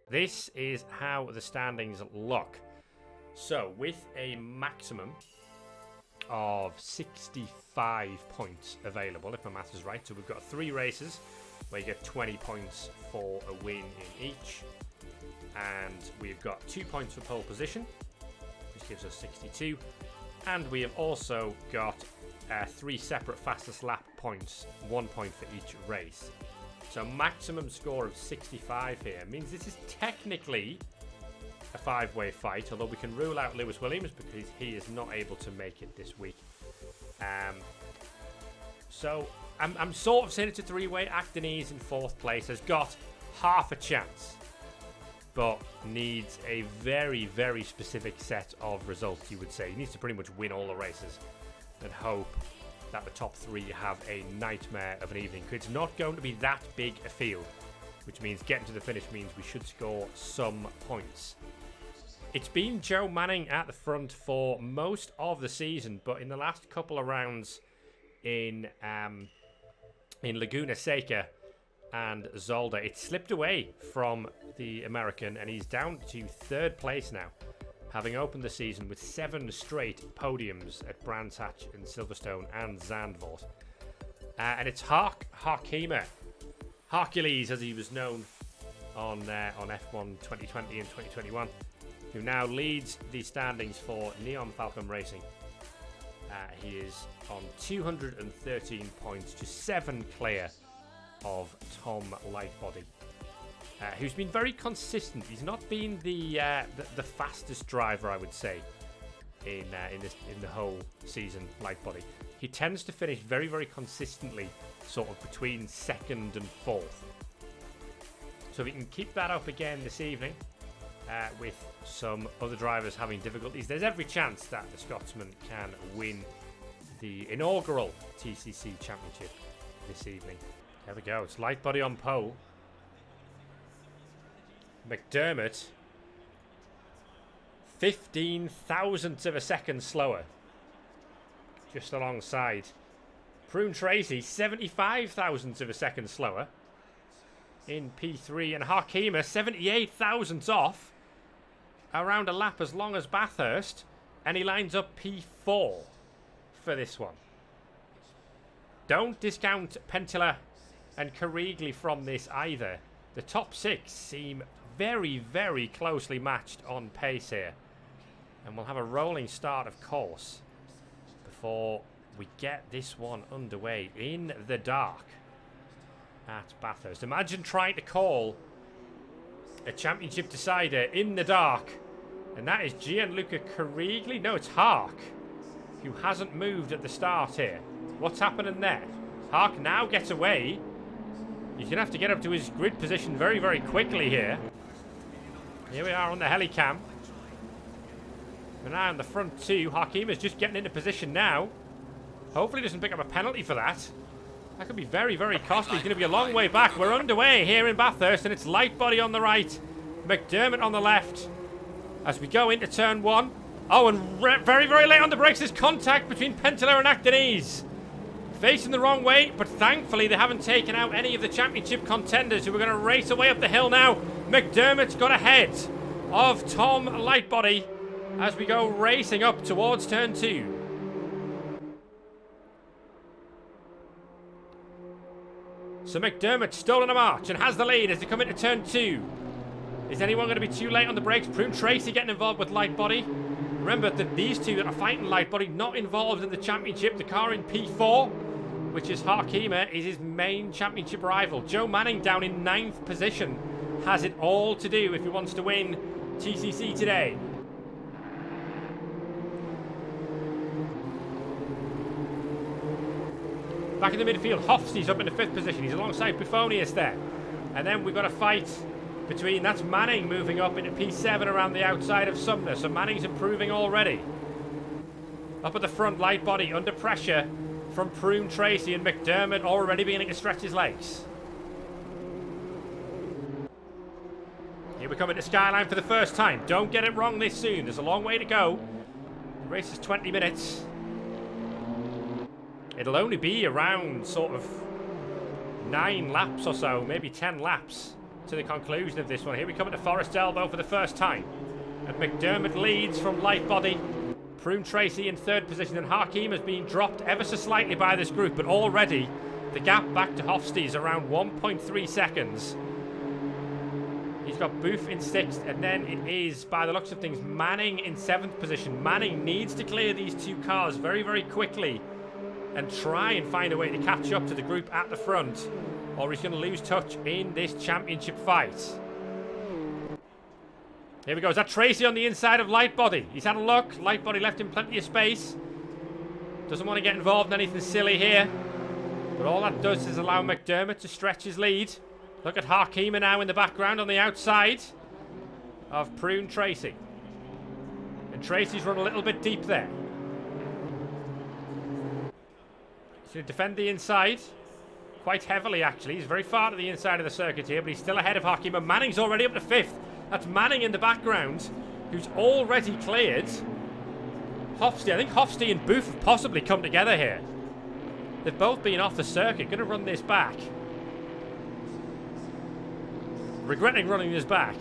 This is how the standings look. So, with a maximum of 65 points available, if my math is right. So we've got 3 races where you get 20 points for a win in each. And we've got 2 points for pole position, which gives us 62. And we have also got 3 separate fastest lap points, 1 point for each race. So maximum score of 65 here means this is technically a 5-way fight, although we can rule out Lewis Williams because he is not able to make it this week. So I'm sort of saying it's a 3-way. Actonese in 4th place has got half a chance, but needs a very, very specific set of results, you would say. He needs to pretty much win all the races and hope that the top 3 have a nightmare of an evening. It's not going to be that big a field, which means getting to the finish means we should score some points. It's been Joe Manning at the front for most of the season, but in the last couple of rounds in Laguna Seca and Zolder, it slipped away from the American, and he's down to 3rd place now, having opened the season with 7 straight podiums at Brands Hatch and Silverstone and Zandvoort. And it's Harkema, Hercules as he was known on F1 2020 and 2021, who now leads the standings for Neon Falcon Racing. He is on 213 points, just 7 clear of Tom Lightbody, who's been very consistent. He's not been the fastest driver, I would say, in the whole season. Lightbody. He tends to finish very, very consistently, sort of between 2nd and 4th. So if he can keep that up again this evening, with some other drivers having difficulties, there's every chance that the Scotsman can win the inaugural TCC Championship this evening. There we go. It's Lightbody on pole. McDermott, 15 thousandths of a second slower, just alongside. Prune Tracy, 75 thousandths of a second slower in P3, and Harkema, 78 thousandths off, around a lap as long as Bathurst, and he lines up P4 for this one. Don't discount Pentila and Carigli from this either. The top 6 seem very, very closely matched on pace here, and we'll have a rolling start, of course, before we get this one underway in the dark at Bathurst. Imagine trying to call a championship decider in the dark, and that is Gianluca Carigli. No, it's Hark, who hasn't moved at the start here. What's happening there? Hark now gets away. He's going to have to get up to his grid position very, very quickly here. Here we are on the helicam. And now in the front 2, Harkema's just getting into position now. Hopefully he doesn't pick up a penalty for that. That could be very, very costly. He's going to be a long way back. We're underway here in Bathurst, and it's Lightbody on the right, McDermott on the left, as we go into turn 1. Oh, and very, very late on the brakes, there's contact between Pentila and Actonese. Facing the wrong way, but thankfully they haven't taken out any of the championship contenders who are going to race away up the hill now. McDermott's got ahead of Tom Lightbody as we go racing up towards turn 2. So McDermott's stolen a march and has the lead as they come into turn 2. Is anyone going to be too late on the brakes? Prune Tracy getting involved with Lightbody. Remember that these two that are fighting Lightbody not involved in the championship. The car in P4, which is Harkema, is his main championship rival. Joe Manning down in 9th position has it all to do if he wants to win TCC today. Back in the midfield, Hofste's up in the 5th position. He's alongside Buffonius there. And then we've got a fight between, that's Manning moving up into P7 around the outside of Sumner. So Manning's improving already. Up at the front, Lightbody under pressure from Prune Tracy, and McDermott already beginning to stretch his legs. Here we come into Skyline for the first time. Don't get it wrong this soon. There's a long way to go. The race is 20 minutes. It'll only be around sort of 9 laps or so, maybe 10 laps to the conclusion of this one. Here we come at the Forest Elbow for the first time. And McDermott leads from light body. Prune Tracy in third position, and Hakim has been dropped ever so slightly by this group, but already the gap back to Hofstee is around 1.3 seconds. He's got Booth in sixth, and then it is, by the looks of things, Manning in seventh position. Manning needs to clear these two cars very, very quickly and try and find a way to catch up to the group at the front, or he's going to lose touch in this championship fight. Here we go. Is that Tracy on the inside of Lightbody? He's had a look. Lightbody left him plenty of space. Doesn't want to get involved in anything silly here. But all that does is allow McDermott to stretch his lead. Look at Harkema now in the background on the outside of Prune Tracy. And Tracy's run a little bit deep there. He's going to defend the inside. Quite heavily, actually. He's very far to the inside of the circuit here, but he's still ahead of Harkema. Manning's already up to fifth. That's Manning in the background, who's already cleared Hofstee. I think Hofstee and Booth have possibly come together here. They've both been off the circuit. Going to run this back. Regretting running this back.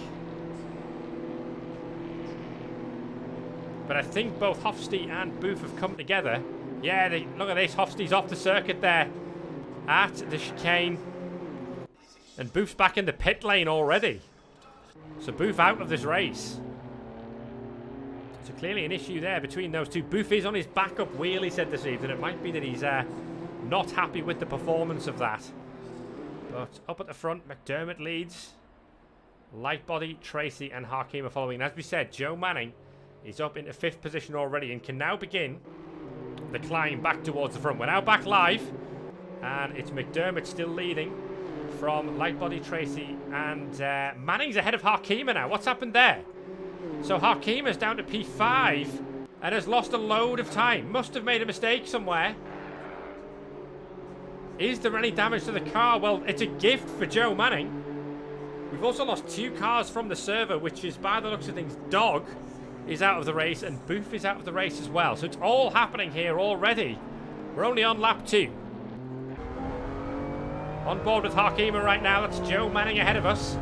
But I think both Hofstee and Booth have come together. Yeah, look at this. Hofstee's off the circuit there at the chicane. And Booth's back in the pit lane already. So Booth out of this race. So clearly an issue there between those two. Booth is on his backup wheel, he said this evening. It might be that he's not happy with the performance of that. But up at the front, McDermott leads. Lightbody, Tracy and Hakim are following. And as we said, Joe Manning is up into fifth position already and can now begin the climb back towards the front. We're now back live. And it's McDermott still leading from Lightbody, Tracy, and Manning's ahead of Harkema now. What's happened there? So Harkema's down to P5 and has lost a load of time. Must have made a mistake somewhere. Is there any damage to the car? Well, it's a gift for Joe Manning. We've also lost two cars from the server, which is, by the looks of things, Dog is out of the race and Booth is out of the race as well. So it's all happening here already. We're only on lap 2. On board with Harkema right now. That's Joe Manning ahead of us.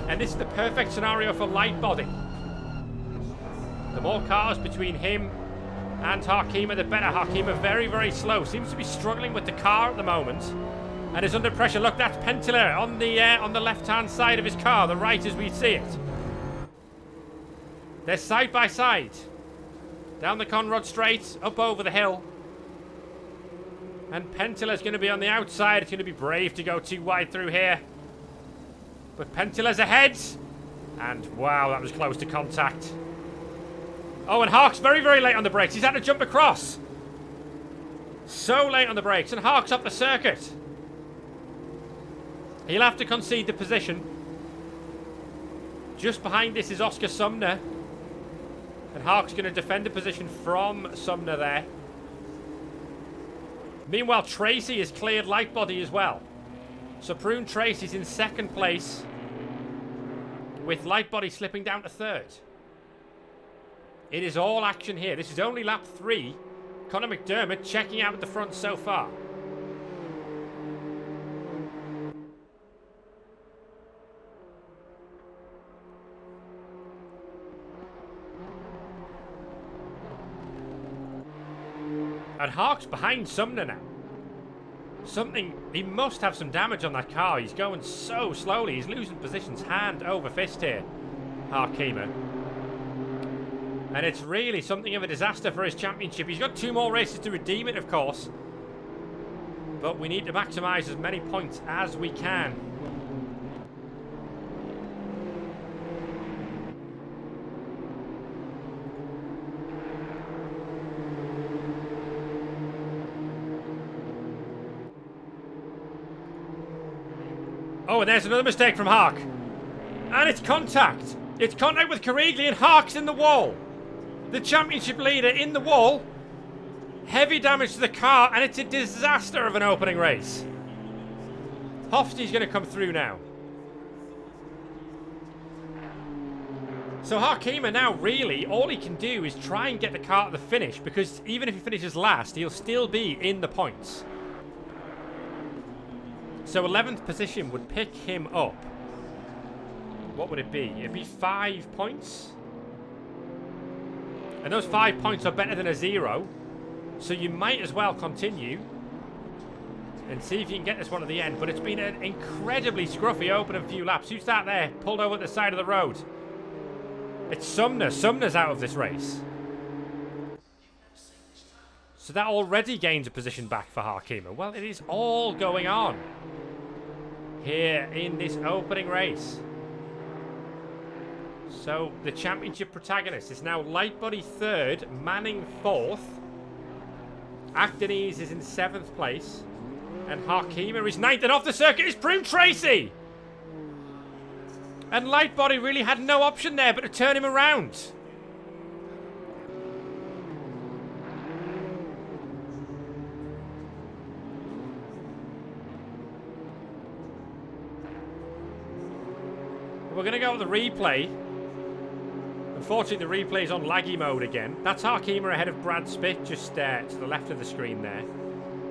And this is the perfect scenario for Lightbody. The more cars between him and Harkema, the better. Harkema very, very slow. Seems to be struggling with the car at the moment. And is under pressure. Look, that's Pentiller on the left-hand side of his car. The right as we see it. They're side by side. Down the Conrod Straight, up over the hill. And Pentiller's going to be on the outside. It's going to be brave to go too wide through here. But Pentiller's ahead. And wow, that was close to contact. Oh, and Hark's very, very late on the brakes. He's had to jump across. So late on the brakes. And Hark's up the circuit. He'll have to concede the position. Just behind this is Oscar Sumner. And Hark's going to defend the position from Sumner there. Meanwhile, Tracy has cleared Lightbody as well. So Prune Tracy's in second place, with Lightbody slipping down to third. It is all action here. This is only lap 3. Conor McDermott checking out at the front so far. And Hark's behind Sumner now. He must have some damage on that car. He's going so slowly. He's losing positions hand over fist here, Harkema. And it's really something of a disaster for his championship. He's got 2 more races to redeem it, of course. But we need to maximise as many points as we can. Oh, and there's another mistake from Hark. And it's contact. It's contact with Carigli, and Hark's in the wall. The championship leader in the wall. Heavy damage to the car, and it's a disaster of an opening race. Hofstee's going to come through now. So Harkema now, really, all he can do is try and get the car at the finish, because even if he finishes last, he'll still be in the points. So 11th position would pick him up what would it be? It'd be 5 points. And those 5 points are better than a 0. So you might as well continue and see if you can get this one at the end. But it's been an incredibly scruffy opening few laps. Who's that there? Pulled over at the side of the road. It's Sumner. Sumner's out of this race. So that already gains a position back for Harkema. Well, it is all going on here in this opening race. So the championship protagonist is now Lightbody 3rd, Manning 4th. Actonese is in 7th place. And Harkema is 9th. And off the circuit is Prune Tracy. And Lightbody really had no option there but to turn him around. We're going to go with the replay. Unfortunately, the replay is on laggy mode again. That's Harkema ahead of Brad Spitt, just to the left of the screen there.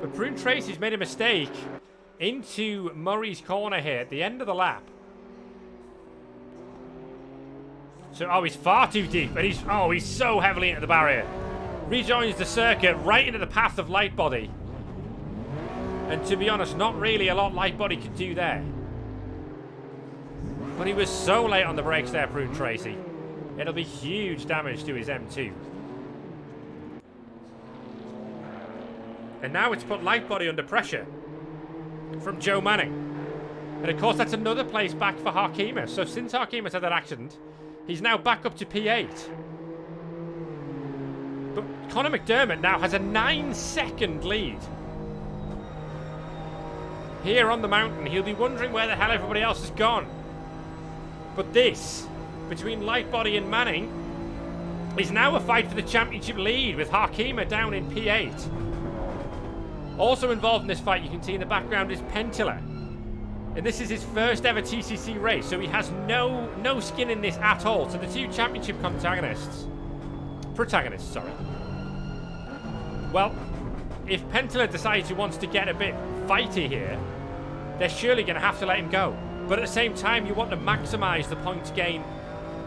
But Prune Tracy's made a mistake into Murray's corner here at the end of the lap. So, oh, he's far too deep. And he's so heavily into the barrier. Rejoins the circuit right into the path of Lightbody. And to be honest, not really a lot Lightbody could do there. But he was so late on the brakes there, Prune Tracy. It'll be huge damage to his M2. And now it's put Lightbody under pressure from Joe Manning. And of course, that's another place back for Harkema. So since Harkema's had that accident, he's now back up to P8. But Conor McDermott now has a 9-second lead. Here on the mountain, he'll be wondering where the hell everybody else has gone. But this, between Lightbody and Manning, is now a fight for the championship lead with Harkema down in P8. Also involved in this fight, you can see in the background, is Pentilla. And this is his first ever TCC race, so he has no skin in this at all. So the two championship protagonists, well, if Pentilla decides he wants to get a bit fighty here, they're surely going to have to let him go. But at the same time, you want to maximise the points gain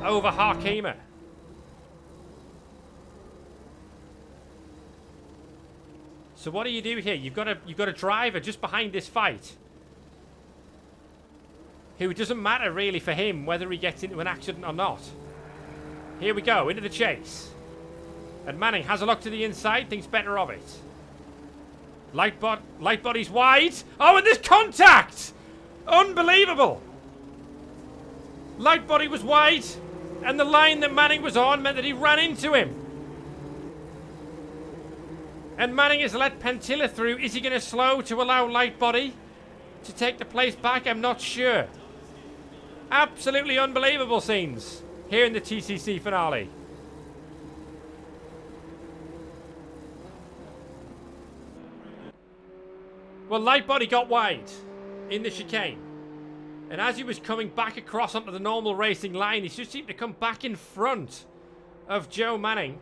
over Harkema. So what do you do here? You've got a driver just behind this fight who, it doesn't matter really for him whether he gets into an accident or not. Here we go, into the chase. And Manning has a look to the inside, thinks better of it. Lightbody's wide. Oh, and there's contact! Unbelievable! Lightbody was wide, and the line that Manning was on meant that he ran into him. And Manning has let Pentilla through. Is he going to slow to allow Lightbody to take the place back? I'm not sure. Absolutely unbelievable scenes here in the TCC finale. Well, Lightbody got wide in the chicane. And as he was coming back across onto the normal racing line, he just seemed to come back in front of Joe Manning.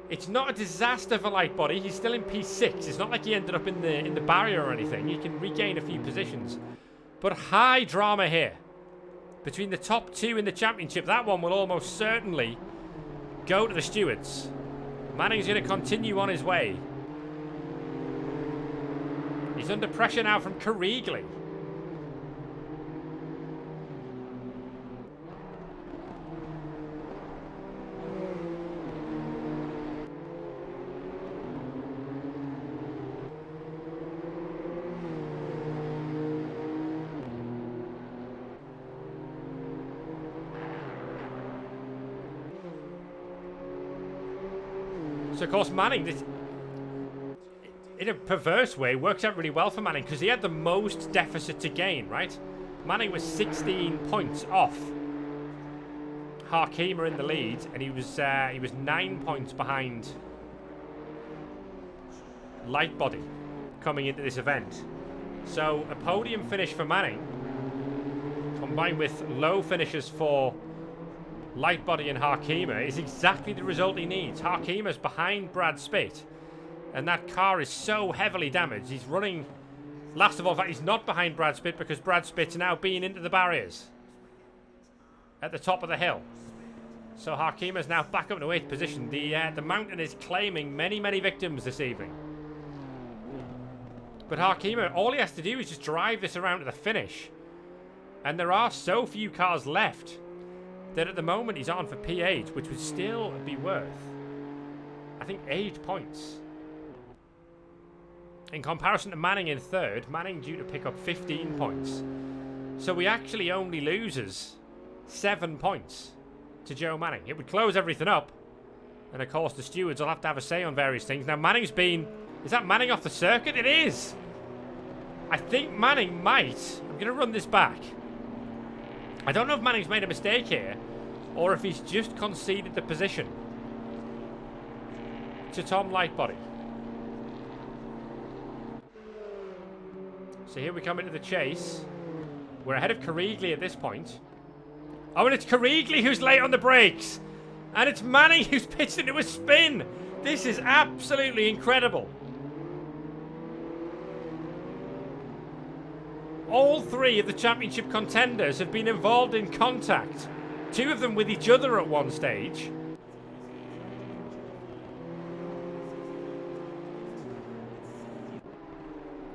It's not a disaster for Lightbody. He's still in P6. It's not like he ended up in the barrier or anything. He can regain a few positions. But high drama here. Between the top two in the championship, that one will almost certainly go to the stewards. Manning's going to continue on his way. He's under pressure now from Carrigley. So, of course, Manning, this, in a perverse way, works out really well for Manning because he had the most deficit to gain, right? Manning was 16 points off Harkema in the lead, and he was 9 points behind Lightbody coming into this event. So, a podium finish for Manning, combined with low finishes for Lightbody and Harkema, is exactly the result he needs. Harkema's behind Brad Spitt, and that car is so heavily damaged. He's running, last of all, in fact, he's not behind Brad Spitt because Brad Spitt's now been into the barriers. at the top of the hill. So Harkima's now back up to 8th position. The mountain is claiming many, many victims this evening. But Harkima, all he has to do is just drive this around to the finish. And there are so few cars left that at the moment he's on for P8, which would still be worth, I think, 8 points. In comparison to Manning in 3rd, Manning due to pick up 15 points. So he actually only loses 7 points to Joe Manning. It would close everything up. And of course the stewards will have to have a say on various things. Now Manning's been... Is that Manning off the circuit? It is! I think Manning might... I'm going to run this back. I don't know if Manning's made a mistake here, or if he's just conceded the position to Tom Lightbody. So here we come into the chase. We're ahead of Carigli at this point. Oh, and it's Carigli who's late on the brakes. And it's Manning who's pitched into a spin. This is absolutely incredible. All 3 of the championship contenders have been involved in contact. 2 of them with each other at one stage.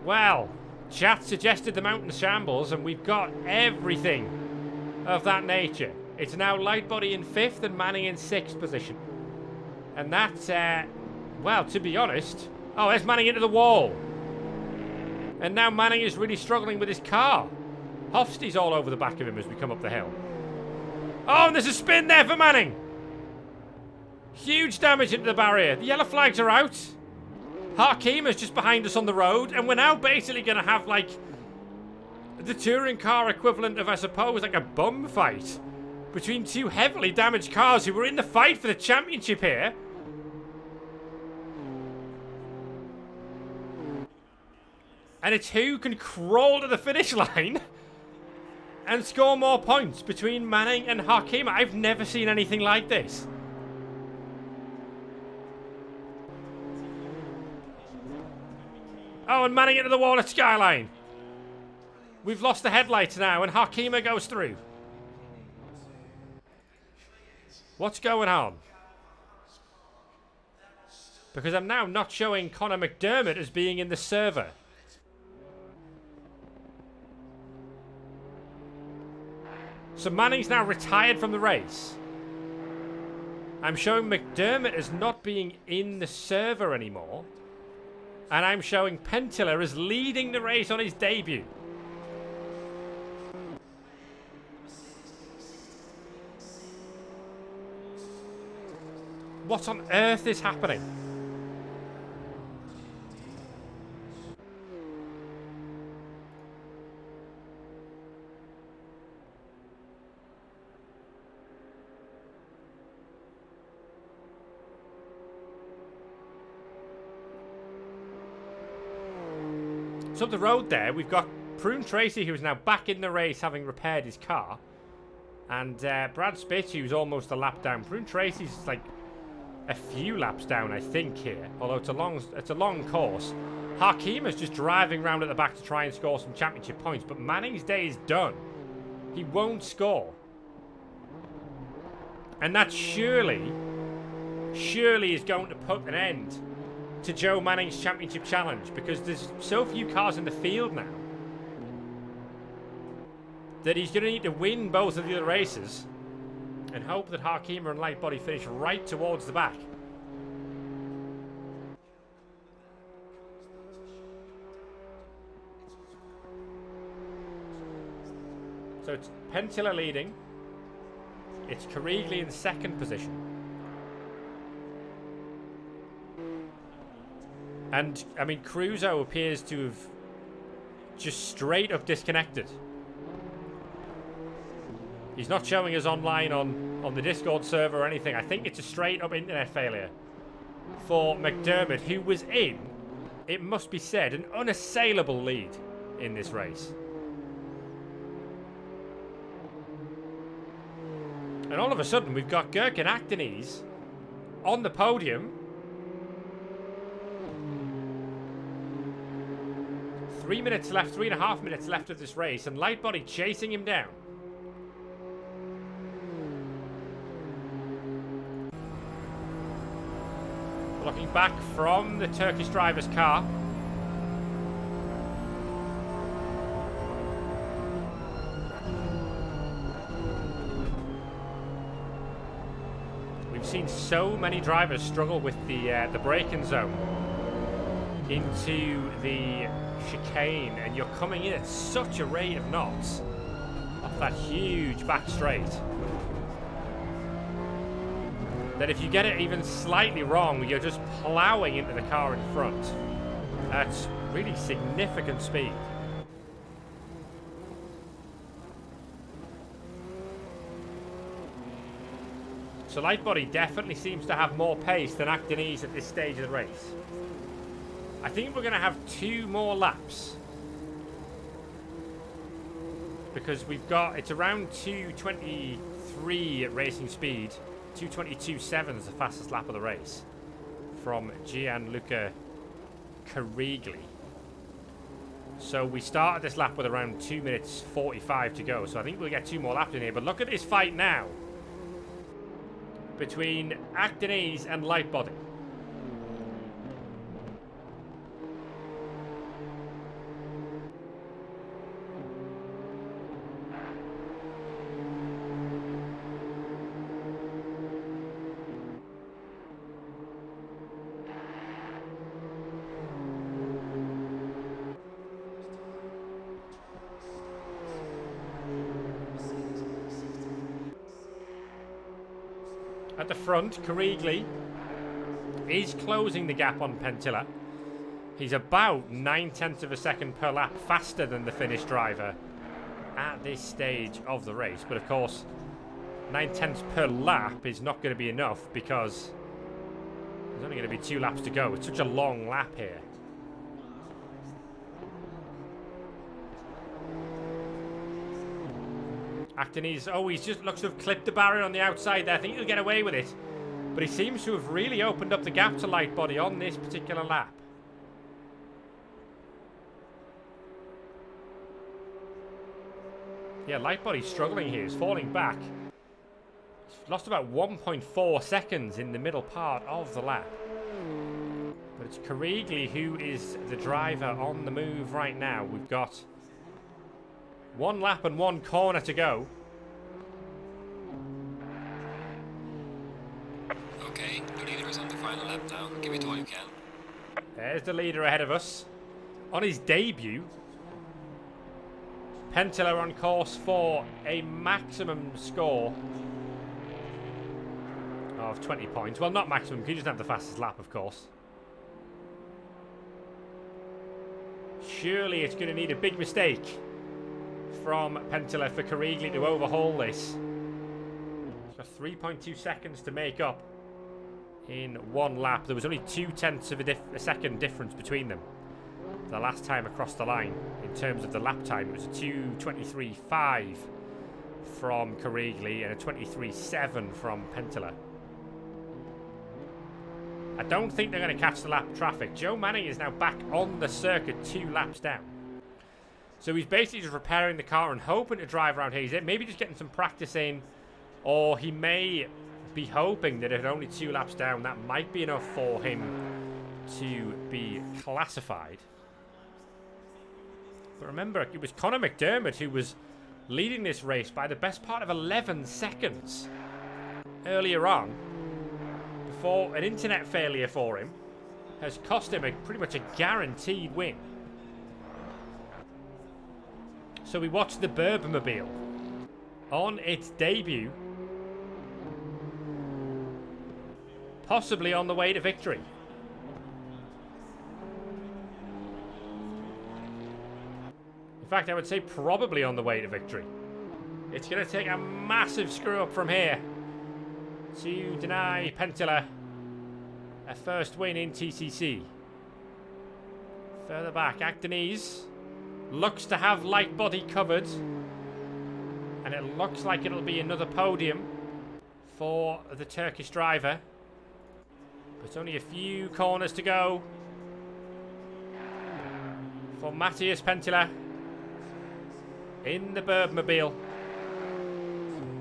Well, chat suggested the mountain shambles, and we've got everything of that nature. It's now Lightbody in 5th and Manning in 6th position. And that's, well, to be honest... Oh, there's Manning into the wall. And now Manning is really struggling with his car. Hofstede's all over the back of him as we come up the hill. Oh, and there's a spin there for Manning. Huge damage into the barrier. The yellow flags are out. Harkima's just behind us on the road. And we're now basically going to have, like, the touring car equivalent of, I suppose, like a bum fight between 2 heavily damaged cars who were in the fight for the championship here. And it's who can crawl to the finish line and score more points between Manning and Harkima. I've never seen anything like this. Oh, and Manning into the wall at Skyline. We've lost the headlights now, and Harkima goes through. What's going on? Because I'm now not showing Conor McDermott as being in the server. So Manning's now retired from the race. I'm showing McDermott as not being in the server anymore. And I'm showing Pentilla as leading the race on his debut. What on earth is happening? So up the road there, we've got Prune Tracy, who's now back in the race, having repaired his car. And Brad Spitz, who's almost a lap down. Prune Tracy's like a few laps down, I think, here. Although it's a long course. Harkima's just driving around at the back to try and score some championship points. But Manning's day is done. He won't score. And that surely is going to put an end to Joe Manning's championship challenge, because there's so few cars in the field now that he's going to need to win both of the other races and hope that Harkima and Lightbody finish right towards the back. So it's Pentilla leading. It's Carigli in 2nd position. And, I mean, Cruzo appears to have just straight up disconnected. He's not showing us online on the Discord server or anything. I think it's a straight up internet failure for McDermott, who was in, it must be said, an unassailable lead in this race. And all of a sudden, we've got Gherkin Actonese on the podium. 3 minutes left, 3.5 minutes left of this race, and Lightbody chasing him down. Looking back from the Turkish driver's car. We've seen so many drivers struggle with the braking zone into the chicane, and you're coming in at such a rate of knots off that huge back straight that if you get it even slightly wrong, you're just ploughing into the car in front. That's really significant speed. So Lightbody definitely seems to have more pace than Actonese at this stage of the race. I think we're going to have 2 more laps. Because we've got, it's around 2:23 at racing speed. 2:22.7 is the fastest lap of the race from Gianluca Carigli. So we started this lap with around 2 minutes 45 to go. So I think we'll get 2 more laps in here. But look at this fight now between Actonese and Lightbody. At the front, Carigli is closing the gap on Pentilla. He's about 9/10 of a second per lap faster than the Finnish driver at this stage of the race. But of course, 9/10 per lap is not going to be enough because there's only going to be 2 laps to go. It's such a long lap here. Actonese, oh, he's just looks to have clipped the barrier on the outside there. I think he'll get away with it. But he seems to have really opened up the gap to Lightbody on this particular lap. Yeah, Lightbody's struggling here. He's falling back. He's lost about 1.4 seconds in the middle part of the lap. But it's Carigli who is the driver on the move right now. We've got 1 lap and 1 corner to go. Okay, the leader is on the final lap now. Give it all you can. There's the leader ahead of us. On his debut, Pentilla on course for a maximum score of 20 points. Well, not maximum, because he doesn't have the fastest lap, of course. Surely it's going to need a big mistake from Pentilla for Carigli to overhaul this. So 3.2 seconds to make up in 1 lap. There was only 0.2 of a second difference between them the last time across the line. In terms of the lap time, it was a 2:23.5 from Carigli and a 23.7 from Pentilla. I don't think they're going to catch the lap traffic. Joe Manning is now back on the circuit 2 laps down. So he's basically just repairing the car and hoping to drive around here. He's maybe just getting some practice in, or he may be hoping that at only 2 laps down, that might be enough for him to be classified. But remember, it was Conor McDermott who was leading this race by the best part of 11 seconds earlier on, before an internet failure for him has cost him pretty much a guaranteed win. So we watched the Burbmobile on its debut, possibly on the way to victory. In fact, I would say probably on the way to victory. It's going to take a massive screw up from here to deny Pentilla a first win in TCC. Further back, Actonese looks to have Lightbody covered, and it looks like it'll be another podium for the Turkish driver. But only a few corners to go for Matthias Pentilla in the Burbmobile.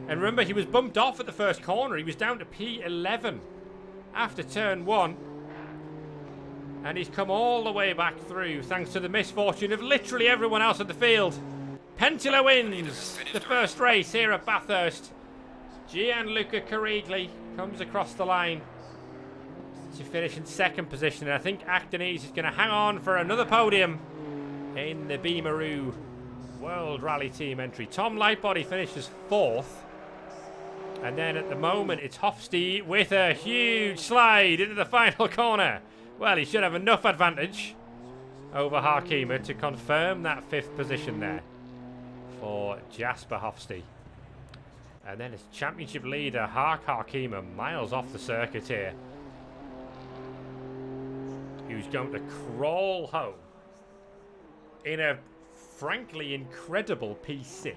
And remember, he was bumped off at the first corner. He was down to P11 after turn 1. And he's come all the way back through thanks to the misfortune of literally everyone else in the field. Pentila wins the first race here at Bathurst. Gianluca Carigli comes across the line to finish in second position. And I think Actonese is going to hang on for another podium in the Beamaroo World Rally Team entry. Tom Lightbody finishes fourth. And then at the moment it's Hofstee with a huge slide into the final corner. Well, he should have enough advantage over Harkema to confirm that fifth position there for Jasper Hofstee. And then it's championship leader Harkema miles off the circuit here, who's going to crawl home in a frankly incredible P6.